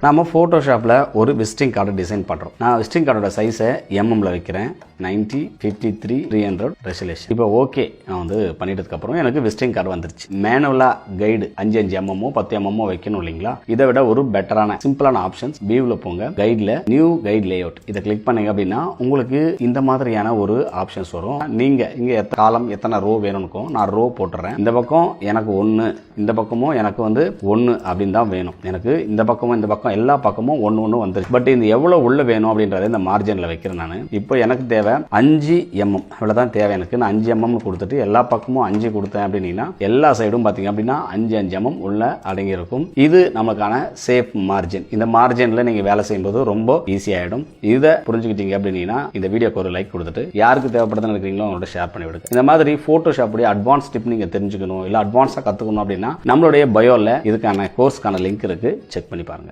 நாம ஃபோட்டோஷாப்பில் ஒரு visiting card design பண்ணுறோம். நான் விசிட்டிங் கார்டோட சைஸை எம்எம்ல வைக்கிறேன். 90, 53, 300 ரெசல்யூஷன். இப்போ ஓகே நான் வந்து பண்ணிட்டதுக்கப்புறம் எனக்கு விசிட்டிங் கார்டு வந்துருச்சு. மேனுவலாக கைடு 5 எம்எம்மோ 10 எம்எம்மோ வைக்கணும் இல்லைங்களா? இதை விட ஒரு பெட்டரான சிம்பிளான ஆப்ஷன்ஸ் வியூவில் போங்க. கைடில் நியூ கைட் லேஅவுட் இதை கிளிக் பண்ணீங்க அப்படின்னா உங்களுக்கு இந்த மாதிரியான ஒரு ஆப்ஷன்ஸ் வரும். நீங்கள் இங்கே காலம் எத்தனை ரோ வேணும்னுக்கும் நான் ரோ போட்டுறேன். இந்த பக்கம் எனக்கு 1, இந்த பக்கமும் எனக்கு வந்து 1 அப்படின்னு தான் வேணும். எனக்கு இந்த பக்கமும் இந்த பக்கம் எல்லா பக்கமும் 1 வந்துருச்சு. பட் இது எவ்வளவு உள்ள வேணும் அப்படின்றத இந்த மார்ஜின்ல வைக்கிறேன். நான் இப்போ எனக்கு தேவை 5 mm அவ்வளவுதான் தேவை. எனக்கு நான் 5 mm கொடுத்துட்டு எல்லா பக்கமும் 5 கொடுத்தேன் அப்படின்னா எல்லா சைடும் பாத்தீங்க அப்படின்னா 5 mm உள்ள அடங்கி இருக்கும். இது நமக்கான சேஃப் மார்ஜின். இந்த மார்ஜின்ல நீங்க வேலை செய்யும்போது ரொம்ப ஈஸி ஆயிடும். இதை புரிஞ்சுக்கிட்டீங்க அப்படின்னா இந்த வீடியோக்கு ஒரு லைக் கொடுத்துட்டு யாருக்கு தேவைப்படுதுன்னு நினைக்கிறீங்களோ அவங்களோட ஷேர் பண்ணி விடுங்க. இந்த மாதிரி போட்டோஷாப் அட்வான்ஸ் டிப் நீங்க தெரிஞ்சுக்கணும் இல்ல அட்வான்ஸா கத்துக்கணும் அப்படின்னா நம்மளுடைய பயோல இதுக்கான கோர்ஸ்க்கான லிங்க் இருக்கு, செக் பண்ணி பாருங்க.